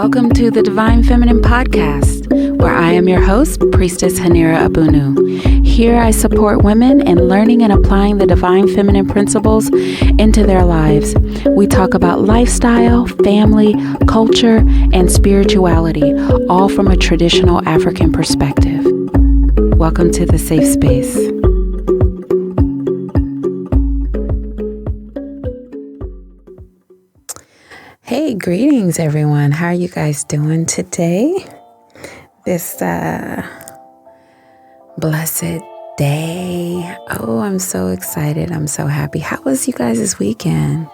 Welcome to the Divine Feminine Podcast, where I am your host, Priestess Hanira Abunu. Here I support women in learning and applying the Divine Feminine principles into their lives. We talk about lifestyle, family, culture, and spirituality, all from a traditional African perspective. Welcome to the safe space. Hey, greetings everyone. How are you guys doing today? This blessed day. Oh, I'm so excited. I'm so happy. How was you guys this weekend?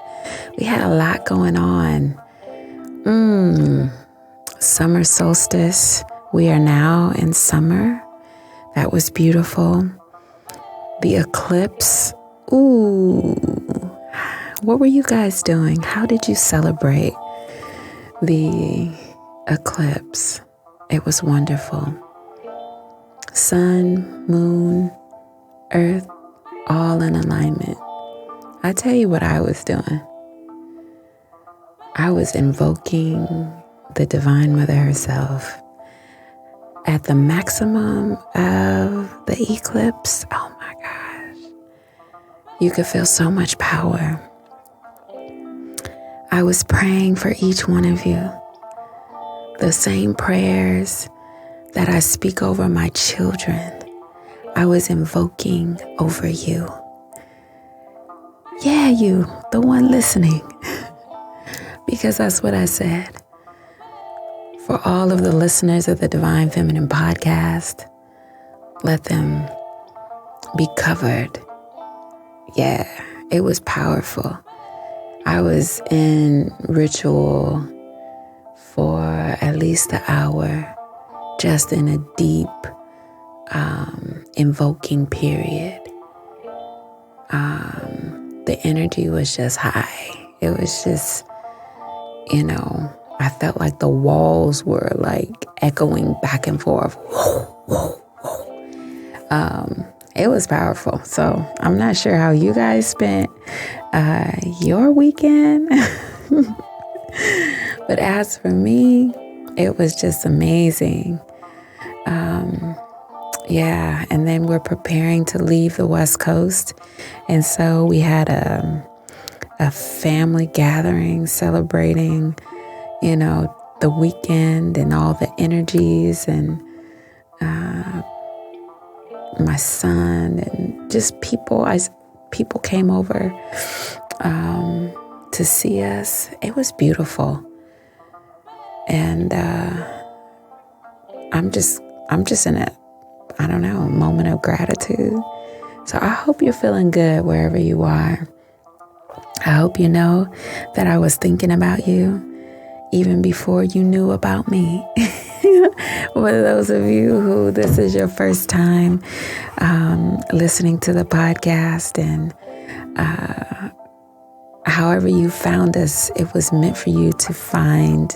We had a lot going on. Summer solstice. We are now in summer. That was beautiful. The eclipse. Ooh. What were you guys doing? How did you celebrate the eclipse? It was wonderful. Sun, moon, earth, all in alignment. I tell you what I was doing. I was invoking the Divine Mother herself. At the maximum of the eclipse, oh my gosh, you could feel so much power. I was praying for each one of you. The same prayers that I speak over my children, I was invoking over you. Yeah, you, the one listening. Because that's what I said. For all of the listeners of the Divine Feminine Podcast, let them be covered. Yeah, it was powerful. I was in ritual for at least an hour, just in a deep invoking period. The energy was just high. It was just, I felt like the walls were like echoing back and forth. It was powerful. So I'm not sure how you guys spent your weekend. But as for me, it was just amazing. And then we're preparing to leave the West Coast. And so we had a family gathering celebrating, the weekend and all the energies and my son and just people came over to see us. It was beautiful. And I'm just in a moment of gratitude. So I hope you're feeling good wherever you are. I hope you know that I was thinking about you even before you knew about me. For those of you who this is your first time listening to the podcast, and however you found us, it was meant for you to find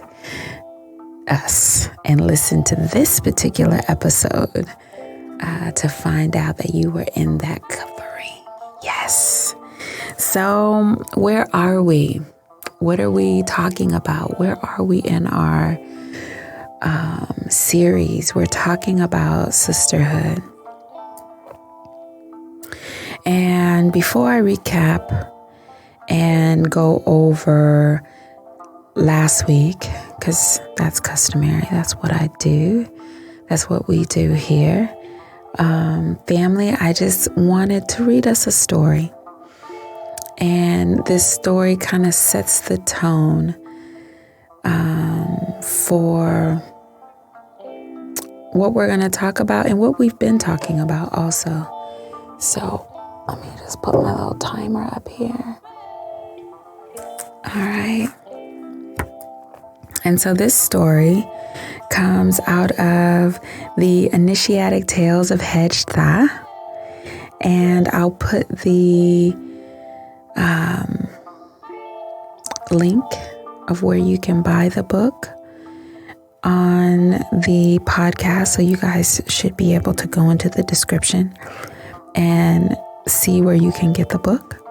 us and listen to this particular episode to find out that you were in that covering. Yes. So where are we? What are we talking about? Where are we in our series? We're talking about sisterhood. And before I recap and go over last week, because that's customary, that's what I do, that's what we do here. Family, I just wanted to read us a story. And this story kind of sets the tone for what we're going to talk about and what we've been talking about also. So let me just put my little timer up here. All right. And so this story comes out of the Iniciatic Tales of Hej-Ptah. And I'll put the link of where you can buy the book on the podcast. So you guys should be able to go into the description and see where you can get the book.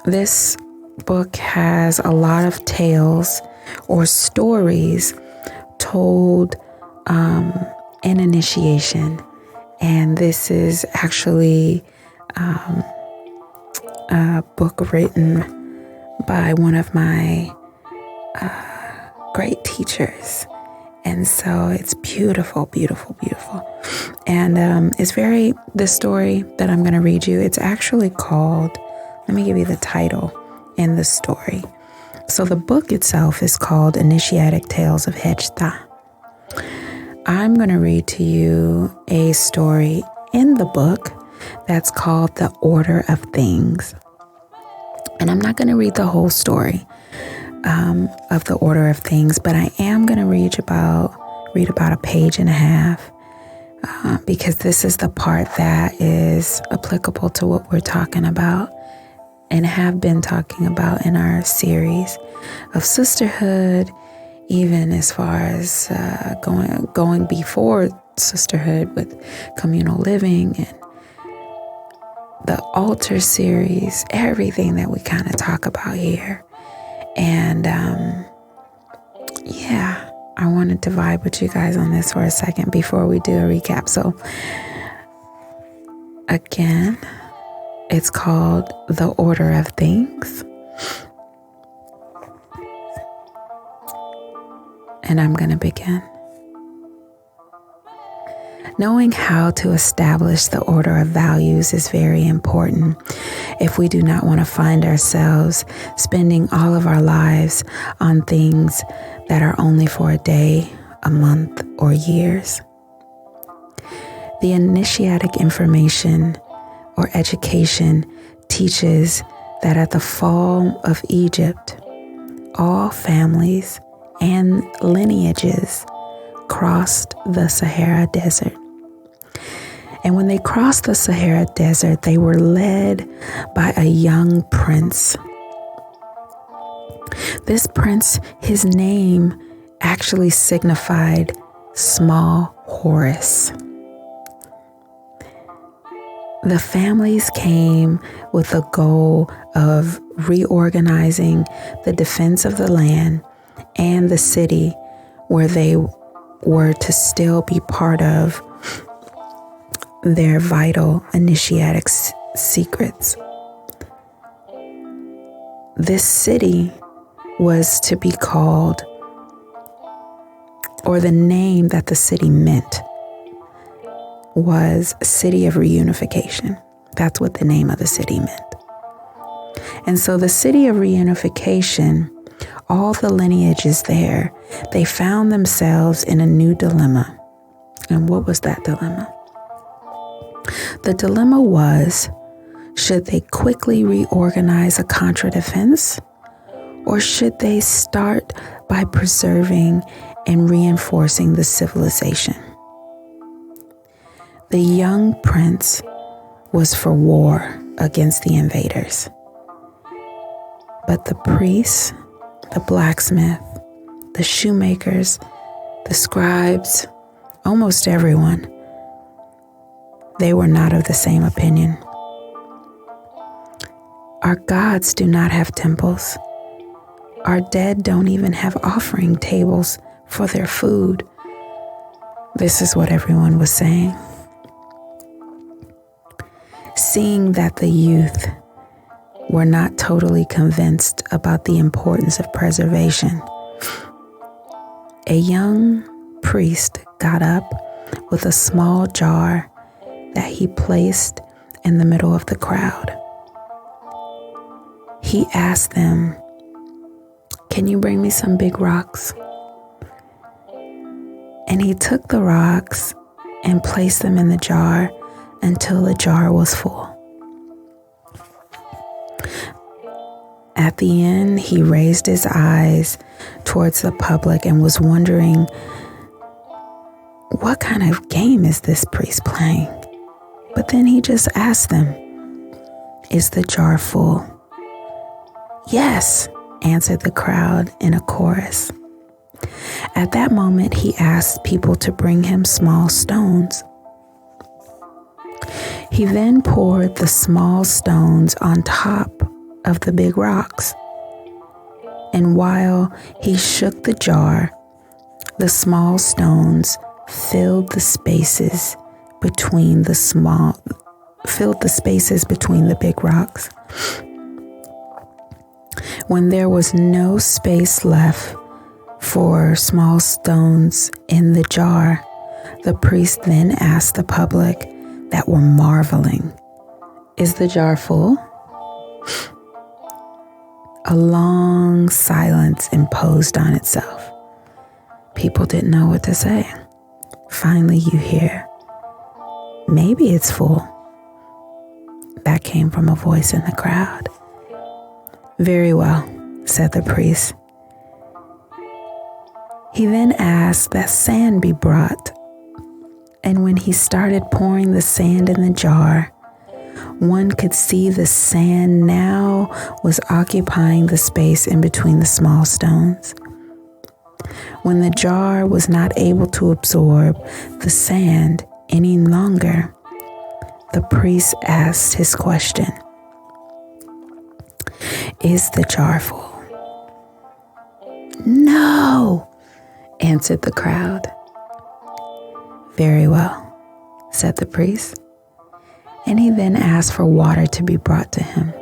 This book has a lot of tales or stories told in initiation. And this is actually a book written by one of my great teachers. And so it's beautiful, beautiful, beautiful. And this story that I'm going to read you, it's actually called, let me give you the title in the story. So the book itself is called Iniciatic Tales of Hej-Ptah. I'm going to read to you a story in the book that's called The Order of Things. And I'm not going to read the whole story of The Order of Things, but I am going to read about a page and a half because this is the part that is applicable to what we're talking about and have been talking about in our series of sisterhood, even as far as going before sisterhood with communal living and the altar series, everything that we kind of talk about here. And I wanted to vibe with you guys on this for a second before we do a recap. So again, it's called The Order of Things. And I'm going to begin. Knowing how to establish the order of values is very important if we do not want to find ourselves spending all of our lives on things that are only for a day, a month, or years. The initiatic information or education teaches that at the fall of Egypt, all families and lineages crossed the Sahara Desert. And when they crossed the Sahara Desert, they were led by a young prince. This prince, his name actually signified small Horus. The families came with the goal of reorganizing the defense of the land and the city where they were to still be part of their vital initiatic secrets. This city was to be called, or the name that the city meant was City of Reunification. That's what the name of the city meant. And so the City of Reunification, all the lineages there, they found themselves in a new dilemma. And what was that dilemma? The dilemma was, should they quickly reorganize a contra defense, or should they start by preserving and reinforcing the civilization? The young prince was for war against the invaders. But the priests, the blacksmith, the shoemakers, the scribes, almost everyone, they were not of the same opinion. Our gods do not have temples. Our dead don't even have offering tables for their food. This is what everyone was saying. Seeing that the youth were not totally convinced about the importance of preservation, a young priest got up with a small jar that he placed in the middle of the crowd. He asked them, "Can you bring me some big rocks?" And he took the rocks and placed them in the jar until the jar was full. At the end, he raised his eyes towards the public and was wondering, what kind of game is this priest playing? But then he just asked them, "Is the jar full?" "Yes," answered the crowd in a chorus. At that moment, he asked people to bring him small stones. He then poured the small stones on top of the big rocks. And while he shook the jar, the small stones filled the spaces between the big rocks. When there was no space left for small stones in the jar, the priest then asked the public that were marveling, "Is the jar full?" A long silence imposed on itself. People didn't know what to say. Finally, you hear, "Maybe it's full." That came from a voice in the crowd. "Very well," said the priest. He then asked that sand be brought. And when he started pouring the sand in the jar, one could see the sand now was occupying the space in between the small stones. When the jar was not able to absorb the sand any longer, the priest asked his question, "Is the jar full?" "No," answered the crowd. "Very well," said the priest. And he then asked for water to be brought to him.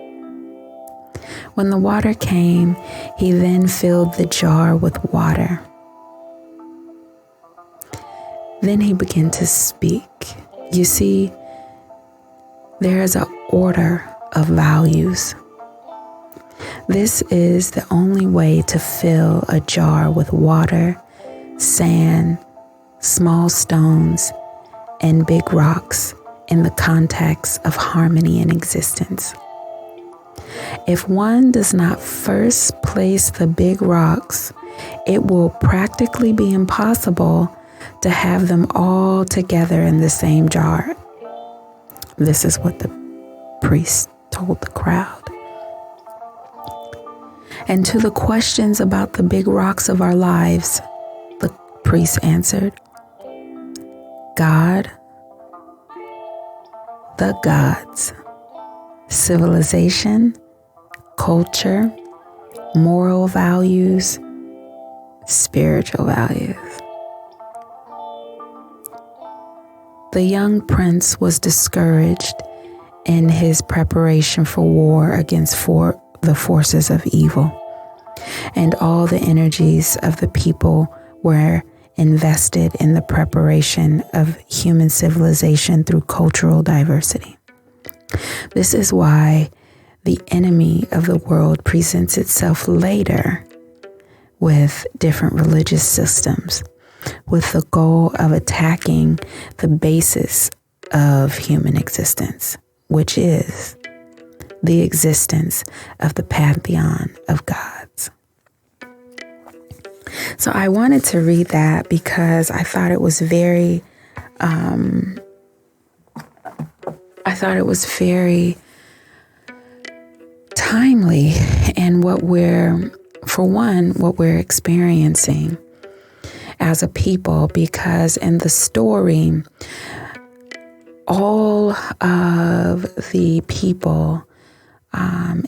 When the water came, he then filled the jar with water. Then he began to speak. You see, there is an order of values. This is the only way to fill a jar with water, sand, small stones, and big rocks in the context of harmony in existence. If one does not first place the big rocks, it will practically be impossible to have them all together in the same jar. This is what the priest told the crowd. And to the questions about the big rocks of our lives, the priest answered, God, the gods, civilization, culture, moral values, spiritual values. The young prince was discouraged in his preparation for war against the forces of evil, and all the energies of the people were invested in the preparation of human civilization through cultural diversity. This is why the enemy of the world presents itself later with different religious systems, with the goal of attacking the basis of human existence, which is the existence of the pantheon of gods. So I wanted to read that because I thought it was very timely in what we're experiencing as a people, because in the story, all of the people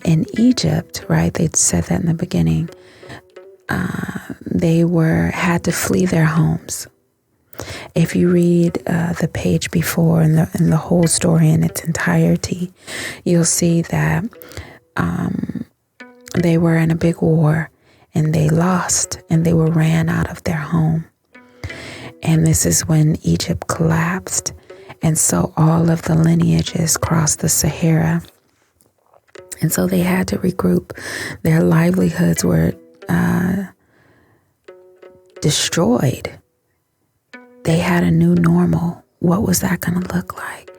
in Egypt, right? They said that in the beginning. They had to flee their homes. If you read the page before and the whole story in its entirety, you'll see that they were in a big war and they lost and they were ran out of their home. And this is when Egypt collapsed. And so all of the lineages crossed the Sahara. And so they had to regroup. Their livelihoods were destroyed. They had a new normal. What was that going to look like?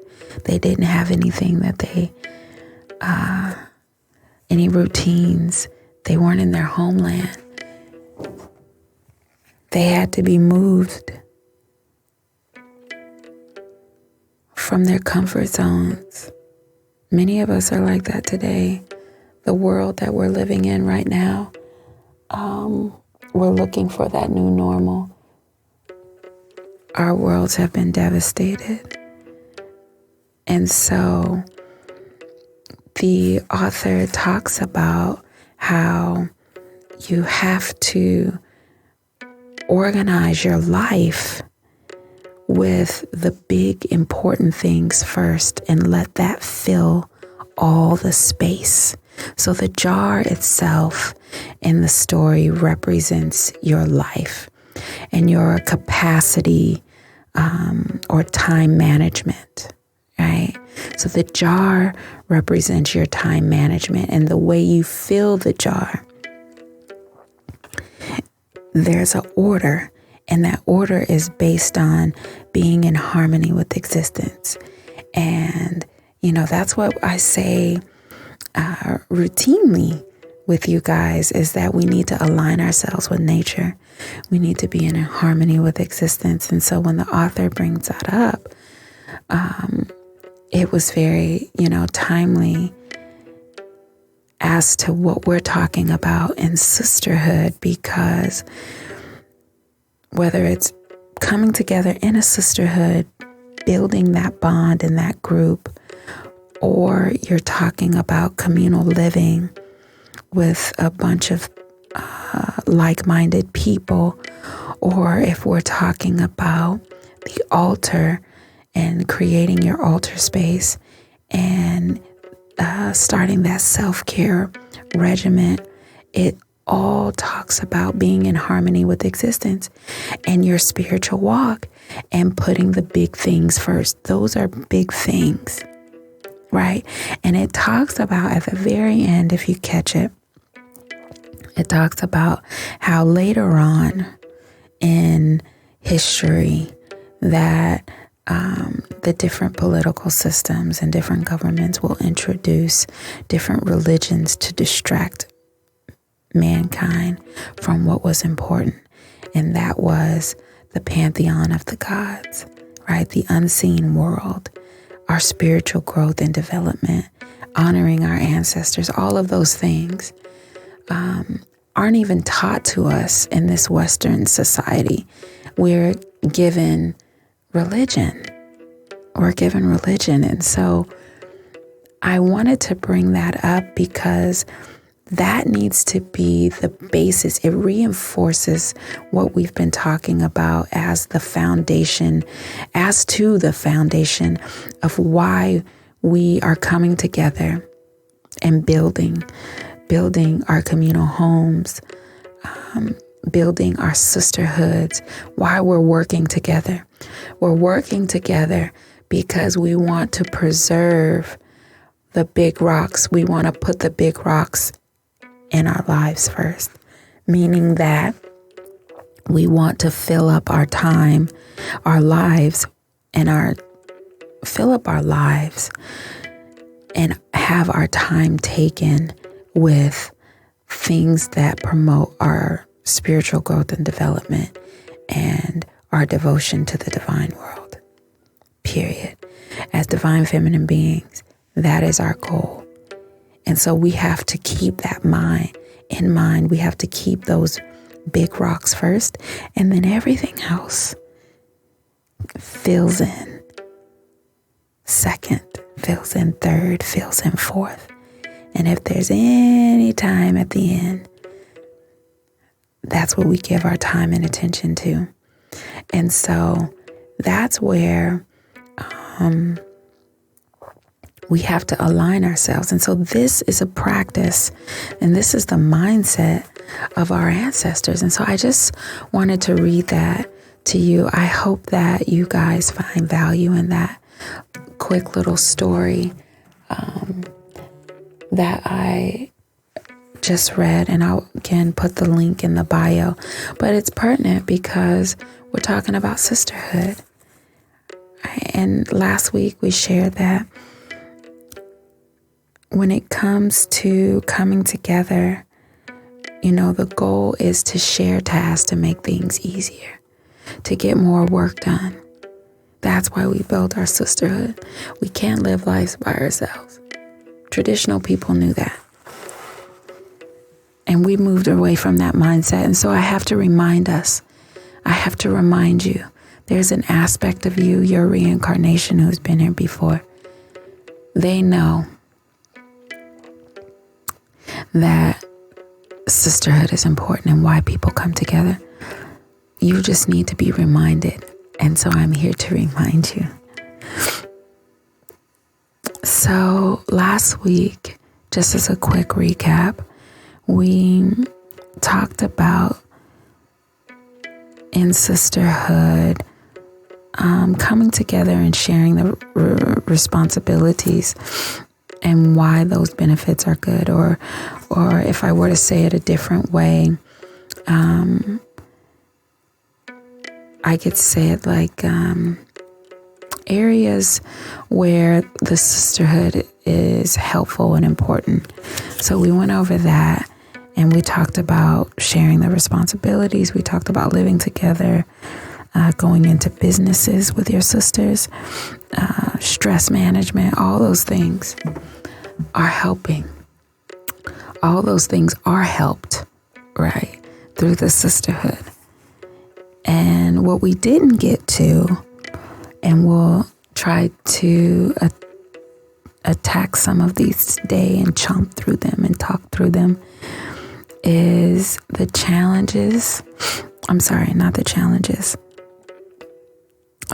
They didn't have anything that any routines. They weren't in their homeland. They had to be moved from their comfort zones. Many of us are like that today. The world that we're living in right now, we're looking for that new normal. Our worlds have been devastated. And so the author talks about how, you have to organize your life with the big important things first and let that fill all the space. So the jar itself in the story represents your life and your capacity or time management, right? So the jar represents your time management, and the way you fill the jar, there's an order, and that order is based on being in harmony with existence. And, that's what I say routinely with you guys, is that we need to align ourselves with nature. We need to be in harmony with existence. And so when the author brings that up, it was very, timely as to what we're talking about in sisterhood, because whether it's coming together in a sisterhood, building that bond in that group, or you're talking about communal living with a bunch of like-minded people, or if we're talking about the altar and creating your altar space and starting that self-care regimen, it all talks about being in harmony with existence and your spiritual walk and putting the big things first. Those are big things, right? And it talks about at the very end, if you catch it, it talks about how later on in history that the different political systems and different governments will introduce different religions to distract mankind from what was important. And that was the pantheon of the gods, right? The unseen world, our spiritual growth and development, honoring our ancestors, all of those things aren't even taught to us in this Western society. We're given religion. And so I wanted to bring that up because that needs to be the basis. It reinforces what we've been talking about as the foundation, as to the foundation of why we are coming together and building our communal homes, building our sisterhoods, why we're working together. We're working together because we want to preserve the big rocks. We want to put the big rocks in our lives first, meaning that we want to fill up our time, our lives, and fill up our lives and have our time taken with things that promote our spiritual growth and development and our devotion to the divine world, period. As divine feminine beings, that is our goal. And so we have to keep that in mind. We have to keep those big rocks first, and then everything else fills in second, fills in third, fills in fourth. And if there's any time at the end, that's what we give our time and attention to. And so that's where we have to align ourselves. And so this is a practice, and this is the mindset of our ancestors. And so I just wanted to read that to you. I hope that you guys find value in that quick little story that I just read. And I'll again put the link in the bio. But it's pertinent because we're talking about sisterhood. And last week we shared that when it comes to coming together, the goal is to share tasks to make things easier, to get more work done. That's why we built our sisterhood. We can't live lives by ourselves. Traditional people knew that. And we moved away from that mindset. And so I have to remind us, I have to remind you, there's an aspect of you, your reincarnation, who's been here before. They know that sisterhood is important and why people come together. You just need to be reminded. And so I'm here to remind you. So last week, just as a quick recap, we talked about in sisterhood, coming together and sharing the responsibilities and why those benefits are good. Or if I were to say it a different way, I could say it like areas where the sisterhood is helpful and important. So we went over that and we talked about sharing the responsibilities. We talked about living together, going into businesses with your sisters, stress management. All those things are helping. All those things are helped, right, through the sisterhood. And what we didn't get to, and we'll try to attack some of these today and chomp through them and talk through them, is the challenges. I'm sorry, not the challenges.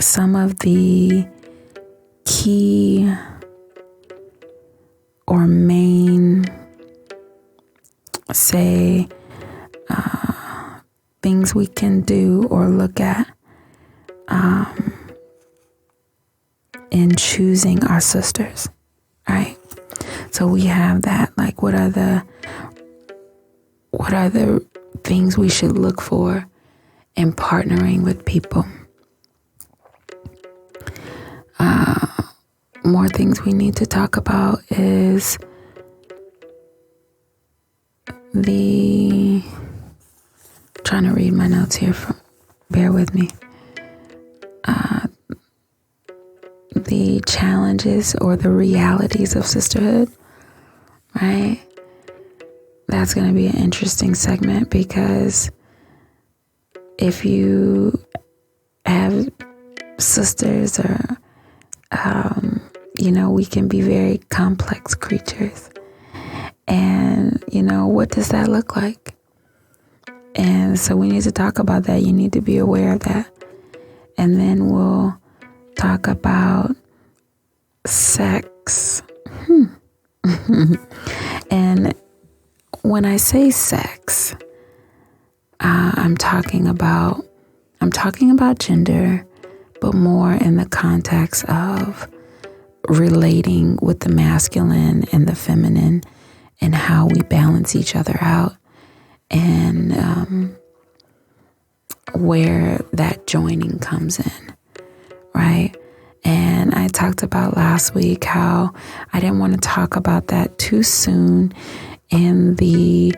Some of the key or main, say, things we can do or look at in choosing our sisters, right? So we have that, like what are the things we should look for in partnering with people? More things we need to talk about is trying to read my notes here, bear with me. The challenges or the realities of sisterhood, right? That's going to be an interesting segment, because if you have sisters or, we can be very complex creatures. And, what does that look like? And so we need to talk about that. You need to be aware of that. And then we'll talk about sex. And when I say sex, I'm talking about gender, but more in the context of relating with the masculine and the feminine and how we balance each other out, and where that joining comes in, right? And I talked about last week how I didn't want to talk about that too soon in the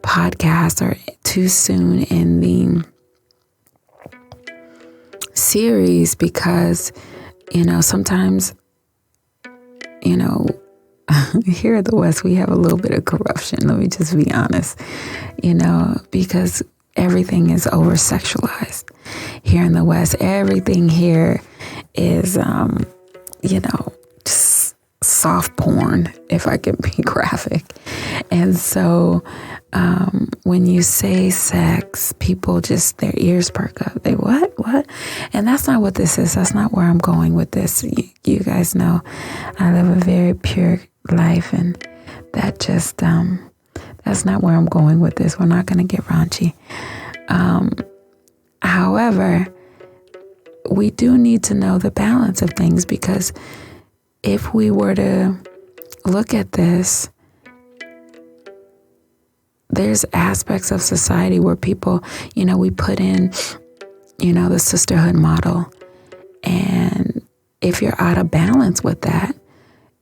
podcast or too soon in the series, because, sometimes, here at the West, we have a little bit of corruption. Let me just be honest, because everything is over sexualized here in the West. Everything here is, just soft porn, if I can be graphic. And so when you say sex, people just, their ears perk up. They, what? And that's not what this is. That's not where I'm going with this. You guys know I live a very pure life, and that just, that's not where I'm going with this. We're not going to get raunchy. However, we do need to know the balance of things, because if we were to look at this, there's aspects of society where people, we put in, the sisterhood model. And if you're out of balance with that,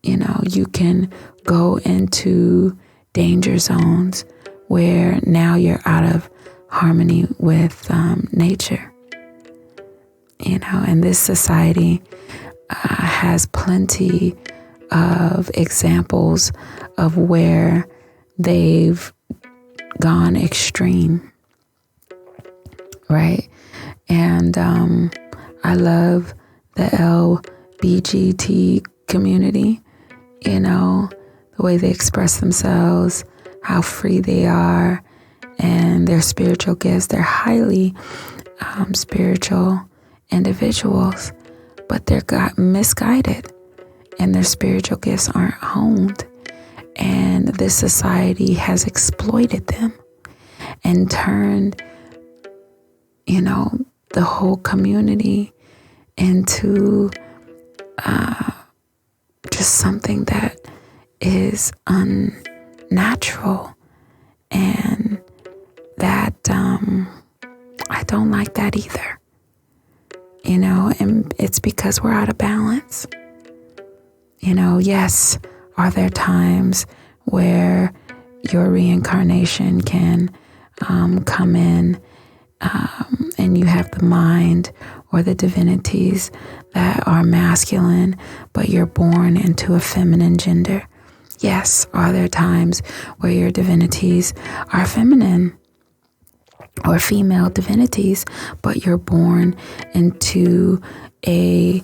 you can go into danger zones where now you're out of harmony with nature. And this society has plenty of examples of where they've gone extreme, right? And I love the LBGT community, the way they express themselves, how free they are and their spiritual gifts. They're highly spiritual individuals, but they're misguided and their spiritual gifts aren't honed. And this society has exploited them and turned, the whole community into just something that is unnatural, and that I don't like that either. And it's because we're out of balance. Yes, are there times where your reincarnation can come in and you have the mind or the divinities that are masculine, but you're born into a feminine gender? Yes, are there times where your divinities are feminine or female divinities, but you're born into a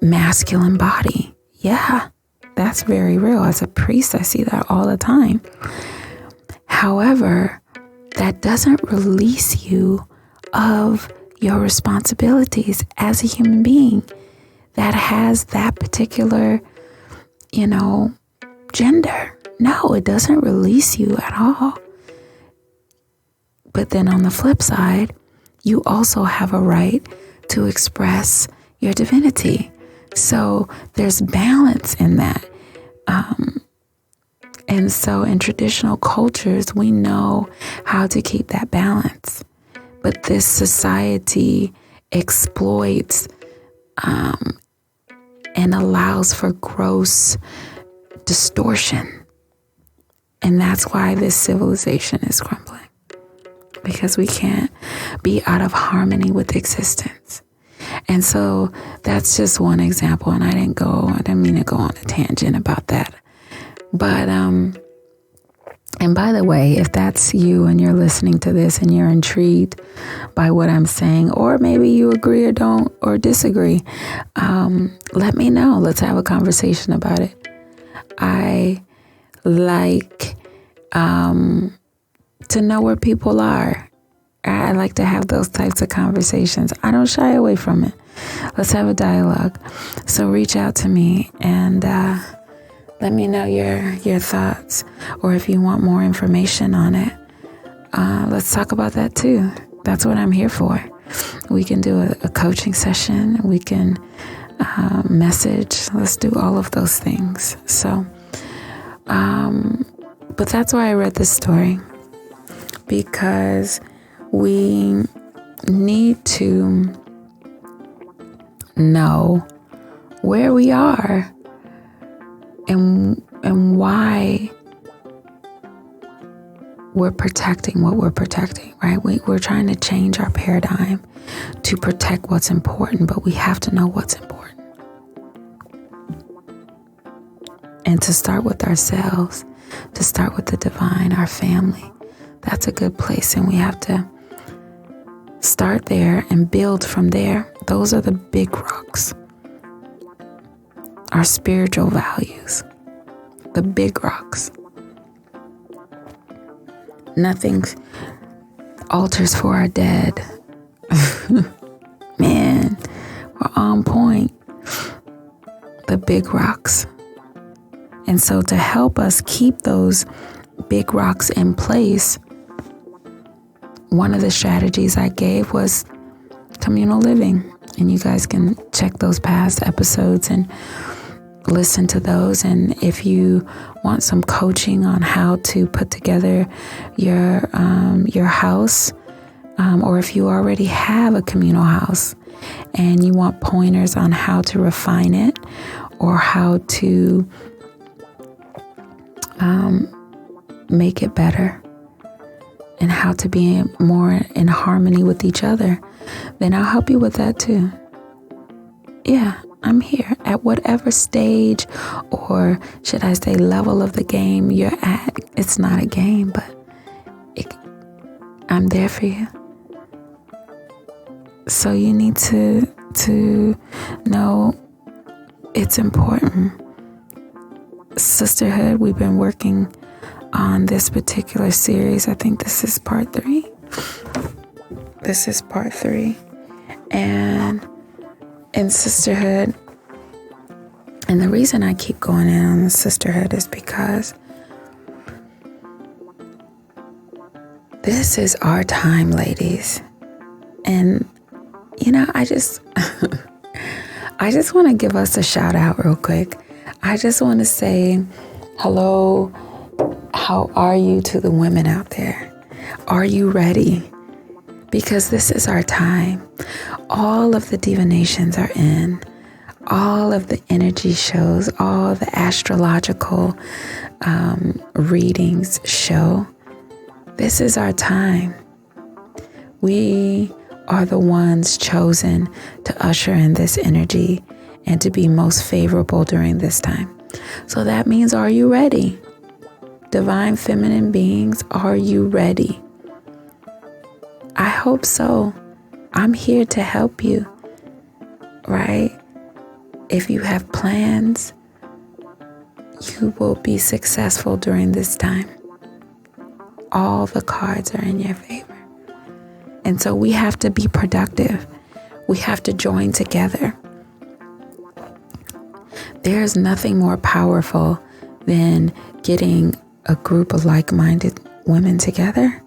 masculine body? Yeah, that's very real. As a priest, I see that all the time. However, that doesn't release you of your responsibilities as a human being that has that particular, gender. No, it doesn't release you at all. But then on the flip side, you also have a right to express your divinity. So there's balance in that. And so in traditional cultures, we know how to keep that balance. But this society exploits and allows for gross distortion. And that's why this civilization is crumbling. Because we can't be out of harmony with existence. And so that's just one example. And I didn't mean to go on a tangent about that. But, and by the way, if that's you and you're listening to this and you're intrigued by what I'm saying, or maybe you agree or don't or disagree, let me know. Let's have a conversation about it. I like to know where people are. I like to have those types of conversations. I don't shy away from it. Let's have a dialogue. So reach out to me and let me know your thoughts, or if you want more information on it. Let's talk about that too. That's what I'm here for. We can do a coaching session. We can message. Let's do all of those things. So, but that's why I read this story, because we need to know where we are and why we're protecting what we're protecting, right? We're trying to change our paradigm to protect what's important, but we have to know what's important. And to start with ourselves, to start with the divine, our family, that's a good place. And we have to start there and build from there. Those are the big rocks. Our spiritual values, the big rocks. Nothing altars for our dead. Man, we're on point. The big rocks. And so to help us keep those big rocks in place, one of the strategies I gave was communal living. And you guys can check those past episodes and listen to those. And if you want some coaching on how to put together your house, or if you already have a communal house and you want pointers on how to refine it or how to make it better and how to be more in harmony with each other, then I'll help you with that too. Yeah, I'm here at whatever stage, or should I say level of the game you're at. It's not a game, but I'm there for you. So you need to know it's important. Sisterhood, we've been working on this particular series. I think this is part 3. This is part 3. And in Sisterhood, and the reason I keep going in on the Sisterhood is because this is our time, ladies. And, I just want to give us a shout out real quick. I just want to say hello. How are you to the women out there? Are you ready? Because this is our time. All of the divinations are in. All of the energy shows, all the astrological readings show. This is our time. We are the ones chosen to usher in this energy and to be most favorable during this time. So that means, are you ready? Divine feminine beings, are you ready? I hope so. I'm here to help you, right? If you have plans, you will be successful during this time. All the cards are in your favor. And so we have to be productive. We have to join together. There's nothing more powerful than getting a group of like-minded women together,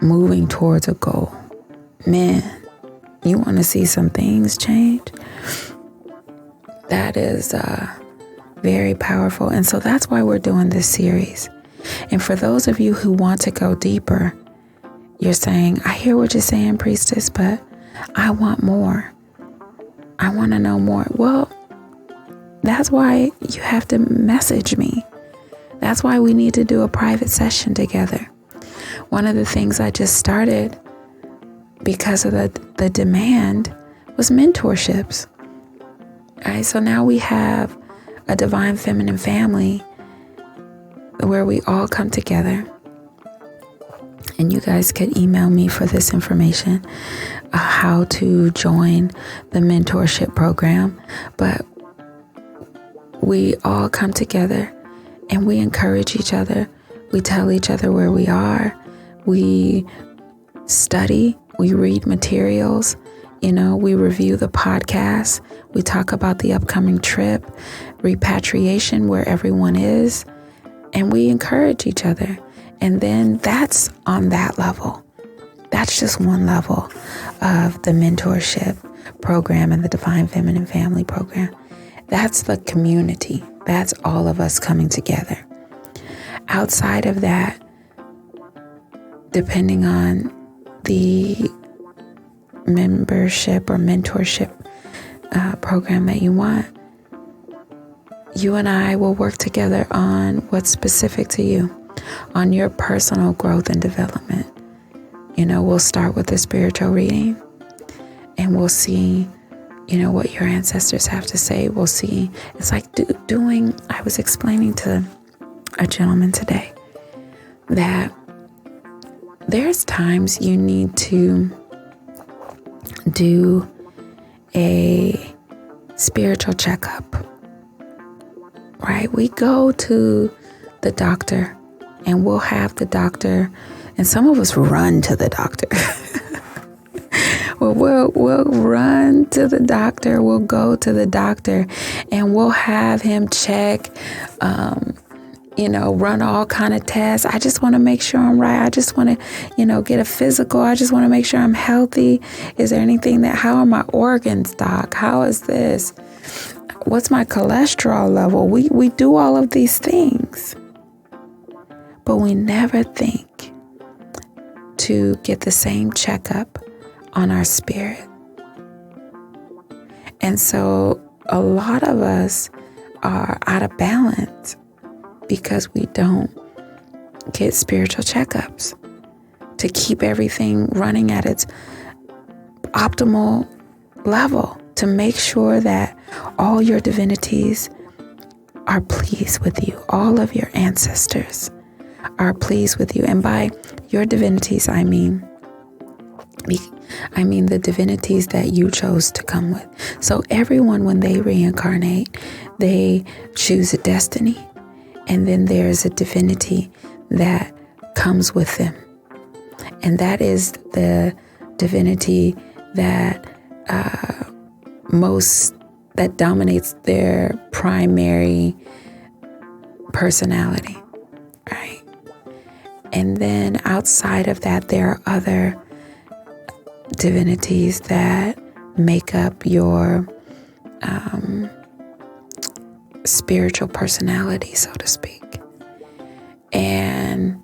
moving towards a goal. Man, you want to see some things change? That is very powerful. And so that's why we're doing this series. And for those of you who want to go deeper, you're saying, I hear what you're saying, priestess, but I want more. I want to know more. Well, that's why you have to message me. That's why we need to do a private session together. One of the things I just started because of the demand was mentorships. All right, so now we have a divine feminine family where we all come together. And you guys could email me for this information, how to join the mentorship program. But we all come together and we encourage each other. We tell each other where we are. We study. We read materials. We review the podcast. We talk about the upcoming trip, repatriation, where everyone is. And we encourage each other. And then that's on that level. That's just one level of the mentorship program and the Divine Feminine Family program. That's the community. That's all of us coming together. Outside of that, depending on the membership or mentorship program that you want, you and I will work together on what's specific to you, on your personal growth and development. We'll start with the spiritual reading and we'll see, what your ancestors have to say. We'll see. It's like I was explaining to a gentleman today that there's times you need to do a spiritual checkup, right? We go to the doctor and we'll have the doctor, and some of us run to the doctor. We'll run to the doctor. We'll go to the doctor and we'll have him check, run all kind of tests. I just want to make sure I'm right. I just want to, get a physical. I just want to make sure I'm healthy. Is there anything how are my organs, doc? How is this? What's my cholesterol level? We do all of these things, but we never think to get the same checkup on our spirit. And so a lot of us are out of balance because we don't get spiritual checkups to keep everything running at its optimal level, to make sure that all your divinities are pleased with you. All of your ancestors are pleased with you. And by your divinities, I mean the divinities that you chose to come with. So everyone, when they reincarnate, they choose a destiny And then there's a divinity that comes with them. And that is the divinity that that dominates their primary personality, right? And then outside of that, there are other divinities that make up your spiritual personality, so to speak. And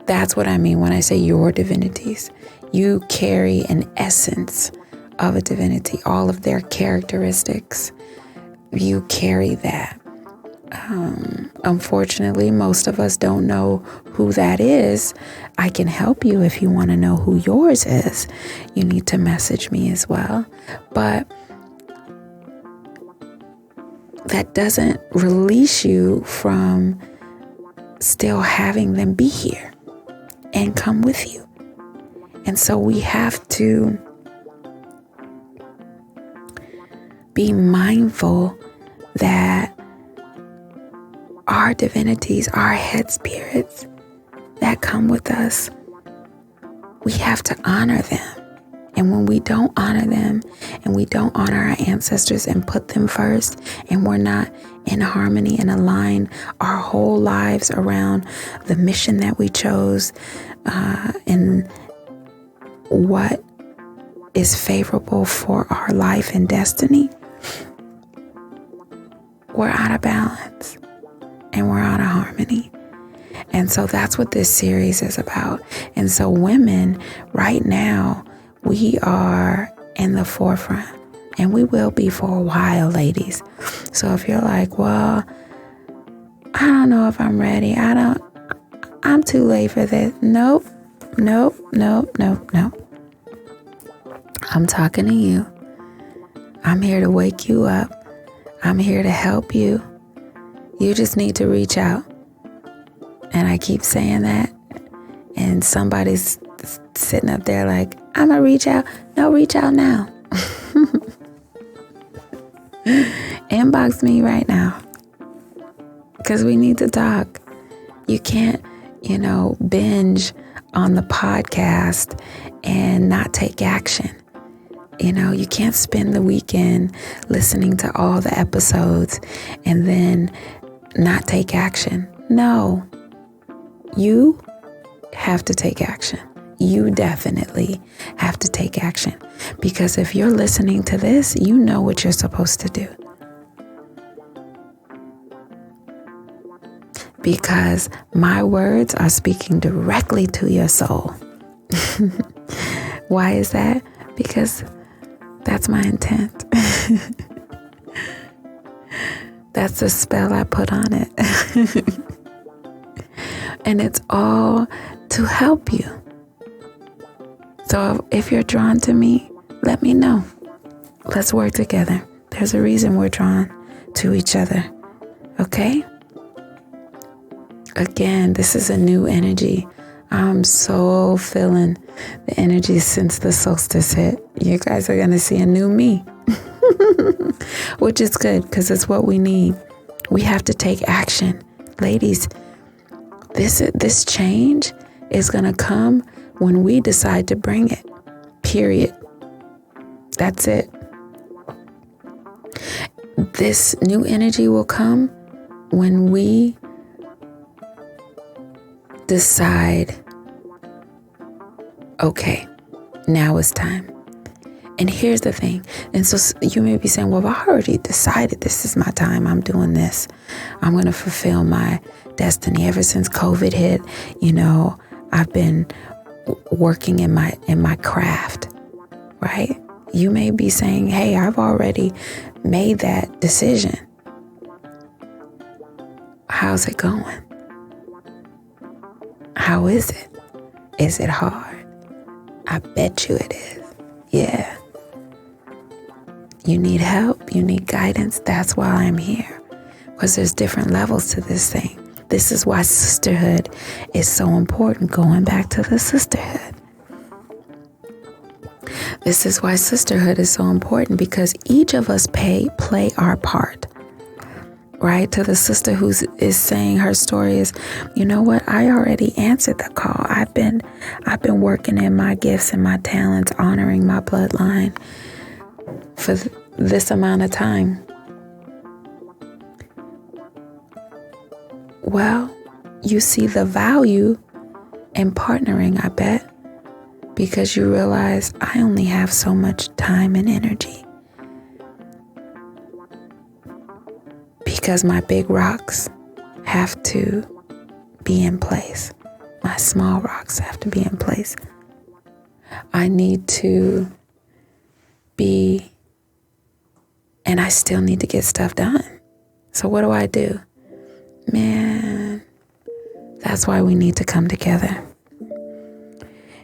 that's what I mean when I say your divinities. You carry an essence of a divinity, all of their characteristics. You carry that. Unfortunately, most of us don't know who that is. I can help you if you want to know who yours is. You need to message me as well. But that doesn't release you from still having them be here and come with you. And so we have to be mindful that our divinities, our head spirits that come with us, we have to honor them. And when we don't honor them and we don't honor our ancestors and put them first, and we're not in harmony and align our whole lives around the mission that we chose and what is favorable for our life and destiny, we're out of balance and we're out of harmony. And so that's what this series is about. And so women, right now, we are in the forefront, and we will be for a while, ladies. So if you're like, well, I don't know if I'm ready. I'm too late for this. Nope. I'm talking to you. I'm here to wake you up. I'm here to help you. You just need to reach out. And I keep saying that, and somebody's sitting up there like, I'm gonna reach out. No, reach out now. Inbox me right now, because we need to talk. You can't, binge on the podcast and not take action. You can't spend the weekend listening to all the episodes and then not take action. No, you have to take action. You definitely have to take action, because if you're listening to this, you know what you're supposed to do. Because my words are speaking directly to your soul. Why is that? Because that's my intent. That's the spell I put on it. And it's all to help you. So if you're drawn to me, let me know. Let's work together. There's a reason we're drawn to each other. Okay? Again, this is a new energy. I'm so feeling the energy since the solstice hit. You guys are going to see a new me. Which is good, because it's what we need. We have to take action. Ladies, this change is going to come when we decide to bring it. Period. That's it. This new energy will come when we decide, okay, now it's time. And here's the thing. And so you may be saying, well, I already decided this is my time. I'm doing this. I'm going to fulfill my destiny. Ever since COVID hit, I've been working in my craft, right? You may be saying, hey, I've already made that decision. How's it going? How is it? Is it hard? I bet you it is. Yeah. You need help. You need guidance. That's why I'm here. Because there's different levels to this thing. This is why sisterhood is so important. Going back to the sisterhood. This is why sisterhood is so important, because each of us play our part. right? To the sister who is saying her story is, you know what? I already answered the call. I've been working in my gifts and my talents, honoring my bloodline for this amount of time. Well, you see the value in partnering, I bet, because you realize I only have so much time and energy. Because my big rocks have to be in place. My small rocks have to be in place. I need to be, and I still need to get stuff done. So what do? Man, that's why we need to come together.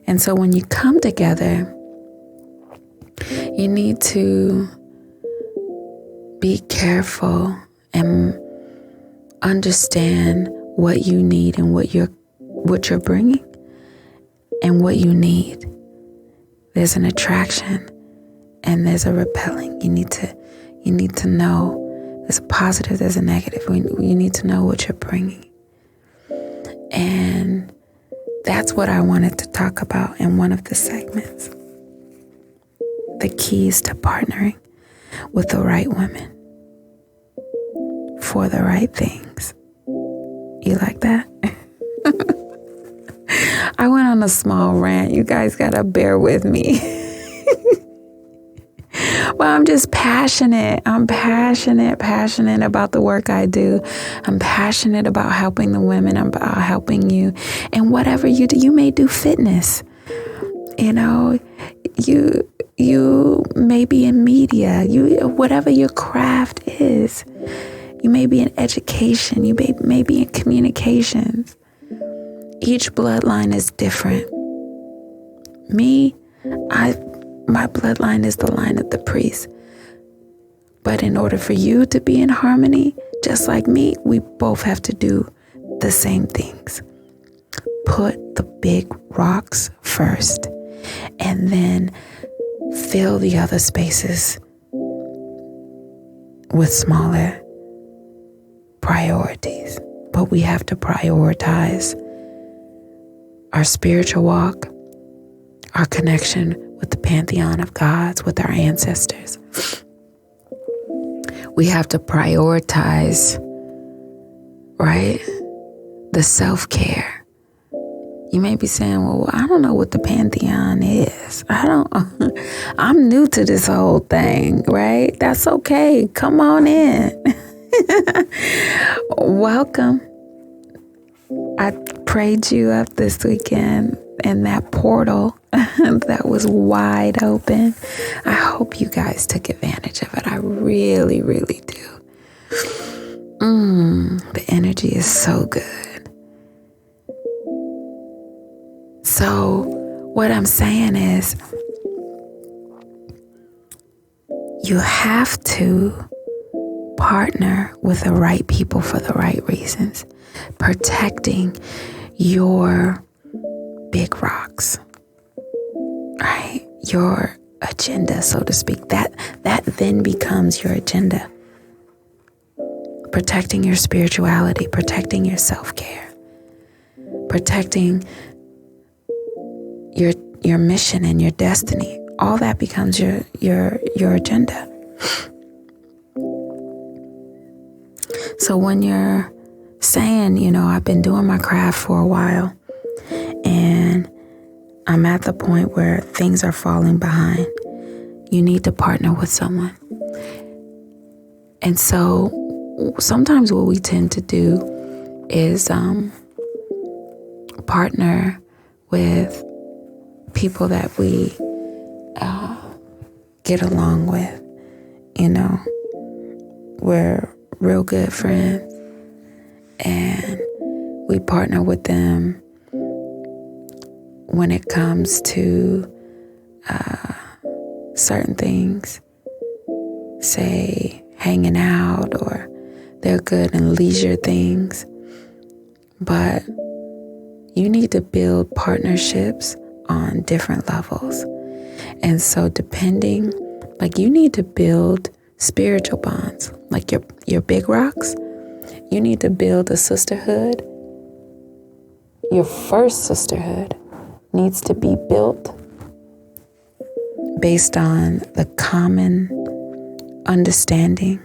And so when you come together, you need to be careful and understand what you need and what you're bringing and what you need. There's an attraction and there's a repelling. You need to know there's a positive, there's a negative. You need to know what you're bringing. And that's what I wanted to talk about in one of the segments. The keys to partnering with the right women for the right things. You like that? I went on a small rant. You guys gotta bear with me. Well, I'm just passionate. I'm passionate about the work I do. I'm passionate about helping the women, about helping you. And whatever you do, you may do fitness. You know, you may be in media, whatever your craft is. You may be in education. You may be in communications. Each bloodline is different. My bloodline is the line of the priest. But in order for you to be in harmony, just like me, we both have to do the same things. Put the big rocks first, and then fill the other spaces with smaller priorities. But we have to prioritize our spiritual walk, our connection with the pantheon of gods, with our ancestors. We have to prioritize, right, the self-care. You may be saying, well, I don't know what the pantheon is. I'm new to this whole thing, right? That's okay. Come on in. Welcome. I prayed you up this weekend in that portal that was wide open. I hope you guys took advantage of it. I really, really do. The energy is so good. So what I'm saying is, you have to partner with the right people for the right reasons, protecting your big rocks, right? Your agenda, so to speak. That then becomes your agenda. Protecting your spirituality, protecting your self-care, protecting your mission and your destiny. All that becomes your agenda. So when you're saying, I've been doing my craft for a while and I'm at the point where things are falling behind, you need to partner with someone. And so sometimes what we tend to do is partner with people that we get along with. We're real good friends, and we partner with them when it comes to certain things, say hanging out, or they're good in leisure things. But you need to build partnerships on different levels. And so you need to build spiritual bonds. like your big rocks, you need to build a sisterhood. Your first sisterhood needs to be built based on the common understanding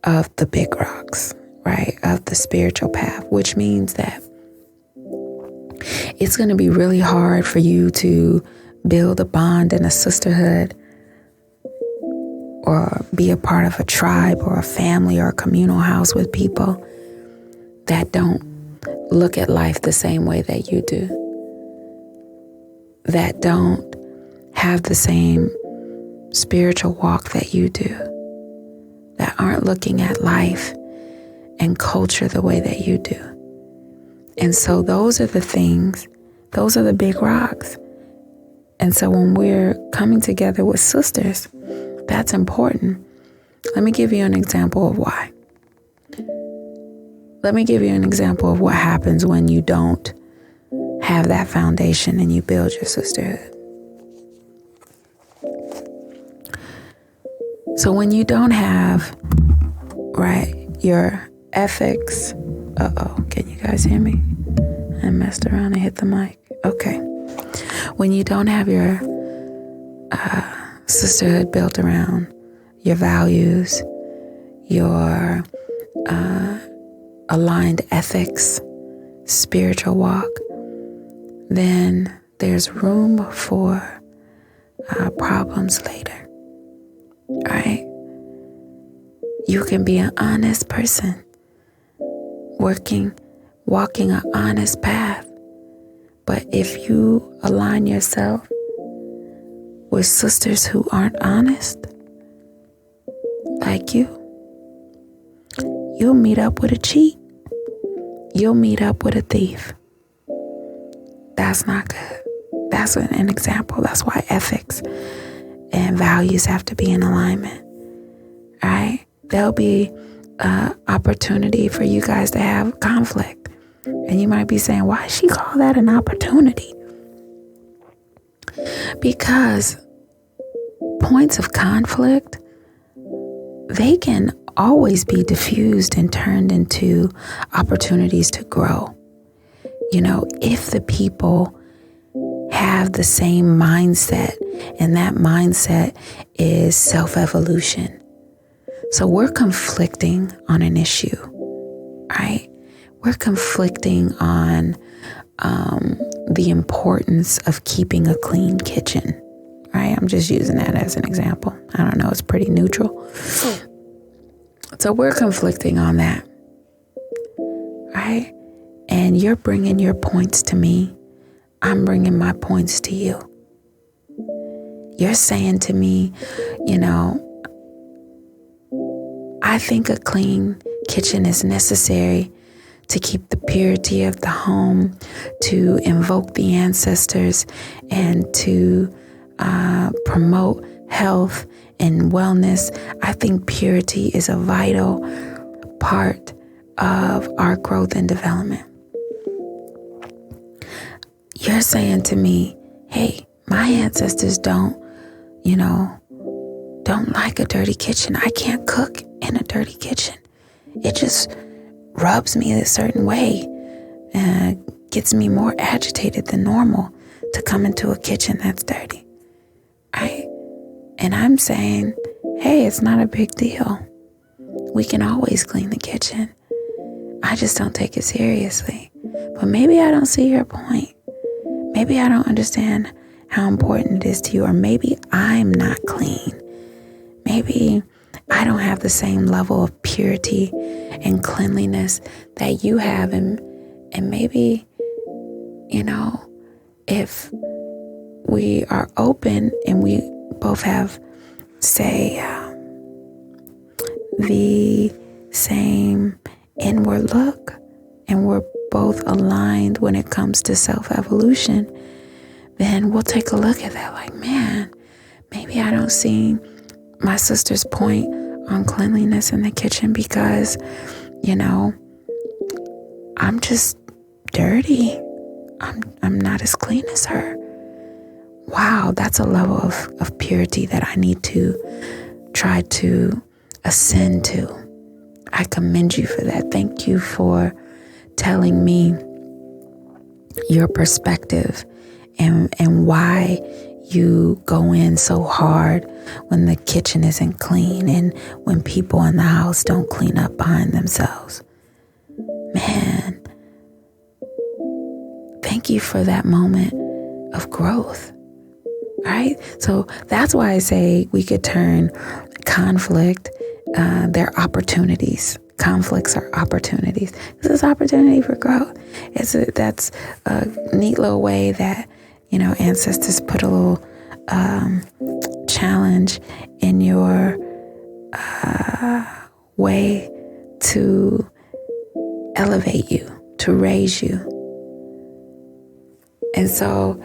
of the big rocks, right? Of the spiritual path, which means that it's going to be really hard for you to build a bond in a sisterhood or be a part of a tribe or a family or a communal house with people that don't look at life the same way that you do, that don't have the same spiritual walk that you do, that aren't looking at life and culture the way that you do. And so those are the things, those are the big rocks. And so when we're coming together with sisters, that's important. Let me give you an example of why. Let me give you an example of what happens when you don't have that foundation and you build your sisterhood. So when you don't have, right, your ethics, can you guys hear me? I messed around and hit the mic. Okay. When you don't have your sisterhood built around your values, your aligned ethics, spiritual walk, then there's room for problems later, right? You can be an honest person, walking an honest path. But if you align yourself with sisters who aren't honest, like you'll meet up with a cheat. You'll meet up with a thief. That's not good. That's an example. That's why ethics and values have to be in alignment, right? There'll be opportunity for you guys to have conflict. And you might be saying, why does she call that an opportunity? Because points of conflict, they can always be diffused and turned into opportunities to grow. You know, if the people have the same mindset, and that mindset is self-evolution. So we're conflicting on an issue, right? We're conflicting on the importance of keeping a clean kitchen, right? I'm just using that as an example. I don't know, it's pretty neutral. So we're conflicting on that, right? And you're bringing your points to me. I'm bringing my points to you. You're saying to me, you know, I think a clean kitchen is necessary to keep the purity of the home, to invoke the ancestors, and to promote health and wellness. I think purity is a vital part of our growth and development. You're saying to me, hey, my ancestors don't like a dirty kitchen. I can't cook in a dirty kitchen. It just rubs me a certain way, gets me more agitated than normal to come into a kitchen that's dirty, right? And I'm saying, hey, it's not a big deal. We can always clean the kitchen. I just don't take it seriously. But maybe I don't see your point. Maybe I don't understand how important it is to you, or maybe I'm not clean. Maybe I don't have the same level of purity and cleanliness that you have. And maybe, you know, if we are open and we both have, say, the same inward look, and we're both aligned when it comes to self-evolution, then we'll take a look at that like, man, maybe I don't see my sister's point on cleanliness in the kitchen because, you know, I'm just dirty. I'm not as clean as her. Wow, that's a level of purity that I need to try to ascend to. I commend you for that. Thank you for telling me your perspective and why you go in so hard when the kitchen isn't clean and when people in the house don't clean up behind themselves. Man, thank you for that moment of growth, right? So that's why I say we could turn conflict, they're opportunities. Conflicts are opportunities. This is opportunity for growth. That's a neat little way that, ancestors put a little challenge in your way to elevate you, to raise you. And so,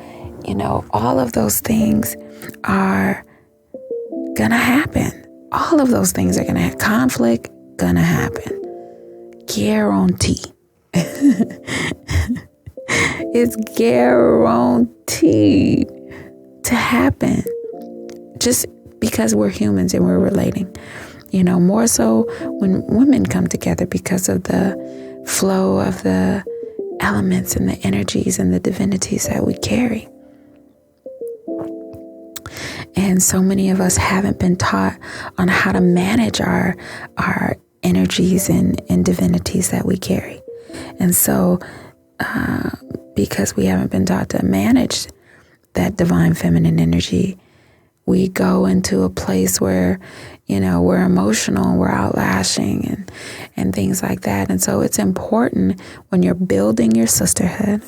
all of those things are gonna happen. All of those things are gonna happen. Conflict, gonna happen. Guarantee. It's guaranteed to happen. Just because we're humans and we're relating. More so when women come together because of the flow of the elements and the energies and the divinities that we carry. And so many of us haven't been taught on how to manage our energies and divinities that we carry. And so because we haven't been taught to manage that divine feminine energy, we go into a place where, we're emotional, we're outlashing and things like that. And so it's important when you're building your sisterhood,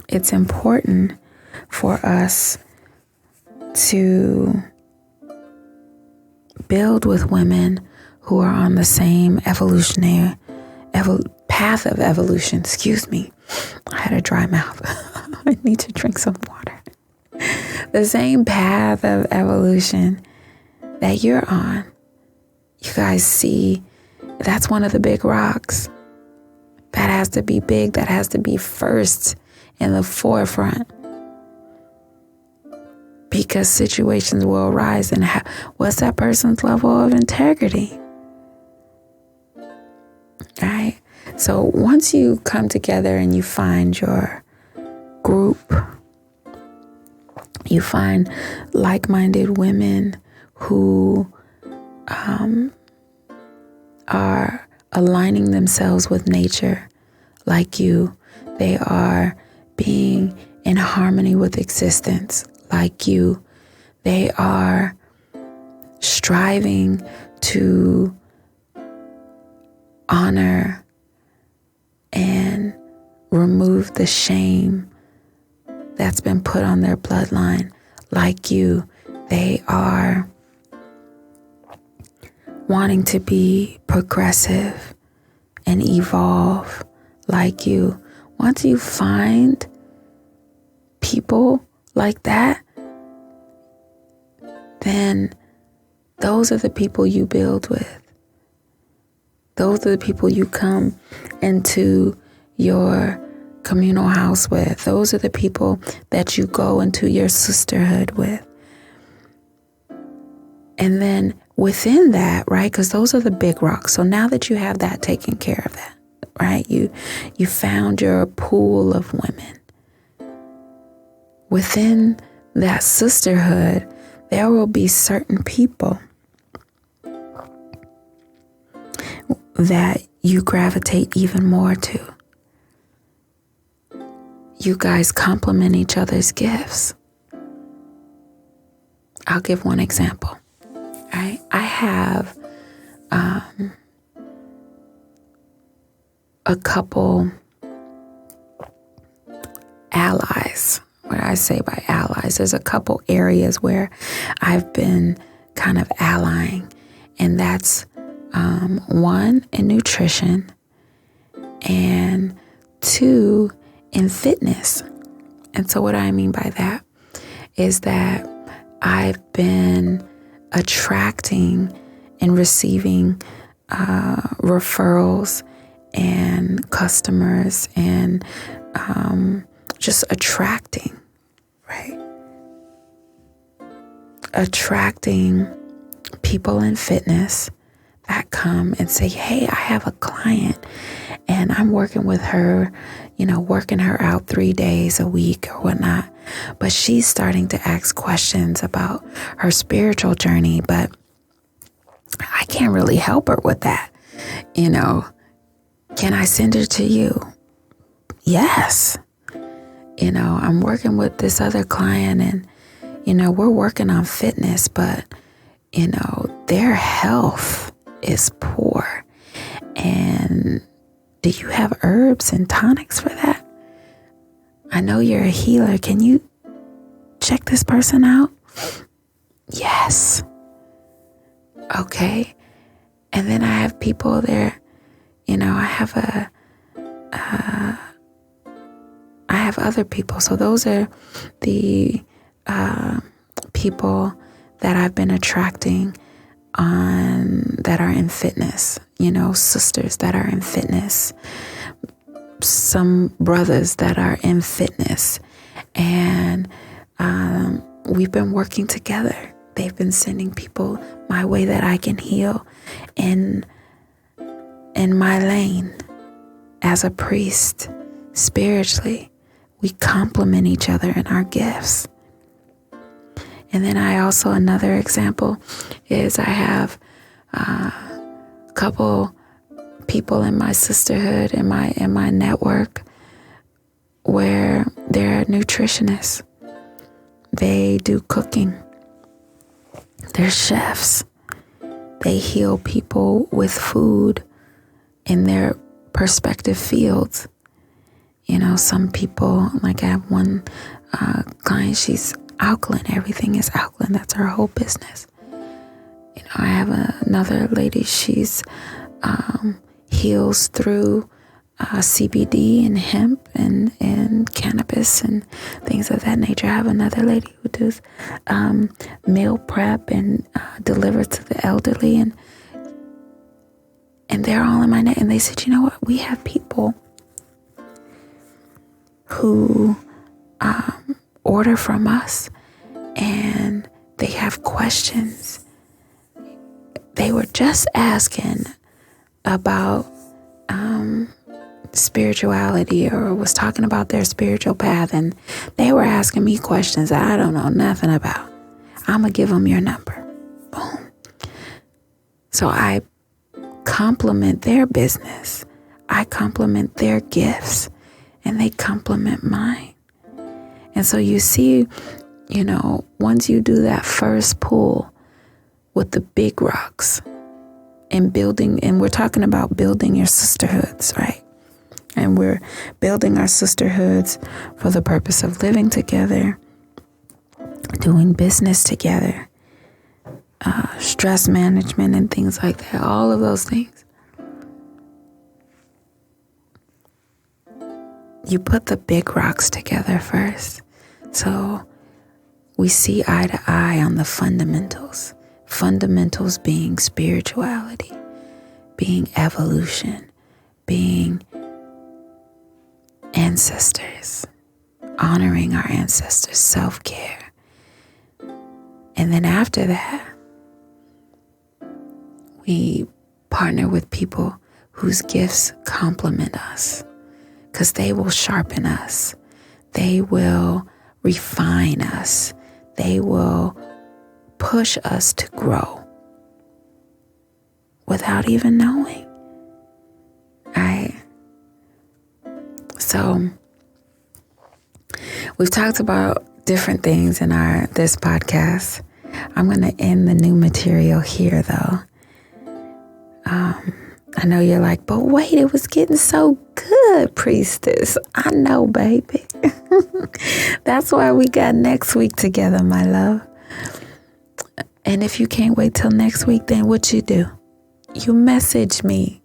it's important for us to build with women who are on the same evolutionary path of evolution. Excuse me. I had a dry mouth. I need to drink some water. The same path of evolution that you're on. You guys see, that's one of the big rocks. That has to be big. That has to be first in the forefront. Because situations will arise and what's that person's level of integrity? Right? So once you come together and you find your group, you find like-minded women who are aligning themselves with nature like you. They are being in harmony with existence like you. They are striving to honor and remove the shame that's been put on their bloodline like you. They are wanting to be progressive and evolve like you. Once you find people like that, then those are the people you build with. Those are the people you come into your communal house with. Those are the people that you go into your sisterhood with. And then within that, right, because those are the big rocks. So now that you have that taken care of, that, right, you found your pool of women. Within that sisterhood, there will be certain people that you gravitate even more to. You guys complement each other's gifts. I'll give one example. Right? I have a couple allies. What I say by allies, there's a couple areas where I've been kind of allying, and that's one, in nutrition, and two, in fitness. And so what I mean by that is that I've been attracting and receiving referrals and customers and just attracting, right? attracting people in fitness that come and say, hey, I have a client and I'm working with her, working her out 3 days a week or whatnot. But she's starting to ask questions about her spiritual journey, but I can't really help her with that. Can I send her to you? Yes. I'm working with this other client and, we're working on fitness, but, their health is poor. And do you have herbs and tonics for that? I know you're a healer. Can you check this person out? Yes. Okay. And then I have people there, I have other people. So those are the people that I've been attracting that are in fitness, sisters that are in fitness, some brothers that are in fitness. And we've been working together. They've been sending people my way that I can heal in my lane as a priest spiritually. We complement each other in our gifts. And then another example is I have a couple people in my sisterhood, in my network, where they're nutritionists. They do cooking. They're chefs. They heal people with food in their perspective fields. Some people, like I have one client, she's alkaline. Everything is alkaline. That's her whole business. I have another lady, she's heals through CBD and hemp and cannabis and things of that nature. I have another lady who does meal prep and deliver to the elderly, and they're all in my net. And they said, you know what? We have people who order from us and they have questions. They were just asking about spirituality, or was talking about their spiritual path, and they were asking me questions that I don't know nothing about. I'm gonna give them your number. Boom. So I complement their business. I complement their gifts, and they complement mine. And so you see, once you do that first pull with the big rocks and building, and we're talking about building your sisterhoods, right? And we're building our sisterhoods for the purpose of living together, doing business together, stress management and things like that, all of those things. You put the big rocks together first. So we see eye to eye on the fundamentals. Fundamentals being spirituality, being evolution, being ancestors, honoring our ancestors, self-care. And then after that, we partner with people whose gifts complement us, because they will sharpen us. They will refine us. They will push us to grow without even knowing. So we've talked about different things in this podcast. I'm going to end the new material here, though. I know you're like, but wait, it was getting so good, priestess. I know, baby. That's why we got next week together, my love. And if you can't wait till next week, then what you do? You message me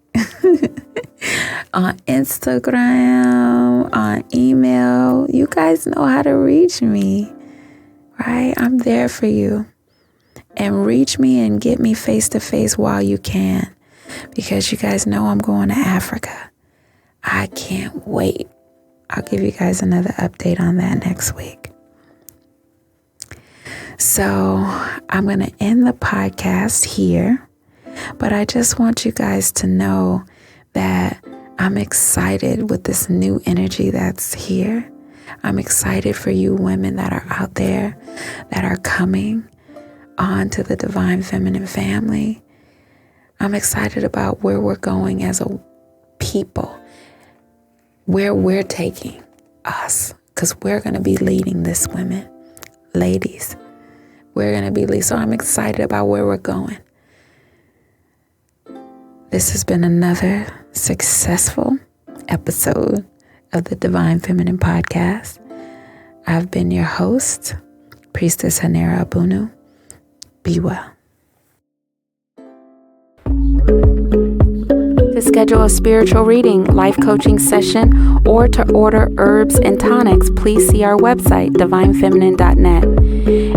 on Instagram, on email. You guys know how to reach me, right? I'm there for you. And reach me and get me face to face while you can. Because you guys know I'm going to Africa. I can't wait. I'll give you guys another update on that next week. So I'm going to end the podcast here, but I just want you guys to know that I'm excited with this new energy that's here. I'm excited for you women that are out there that are coming on to the Divine Feminine family. I'm excited about where we're going as a people, where we're taking us, because we're going to be leading this, women, ladies. We're going to be leading. So I'm excited about where we're going. This has been another successful episode of the Divine Feminine Podcast. I've been your host, Priestess Hanera Abunu. Be well. To schedule a spiritual reading, life coaching session, or to order herbs and tonics, please see our website, divinefeminine.net.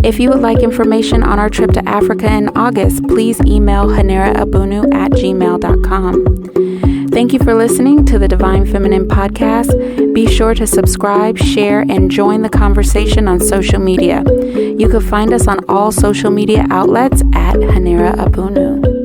If you would like information on our trip to Africa in August, please email haneraabunu@gmail.com. Thank you for listening to the Divine Feminine Podcast. Be sure to subscribe, share, and join the conversation on social media. You can find us on all social media outlets at Hanera Abunu.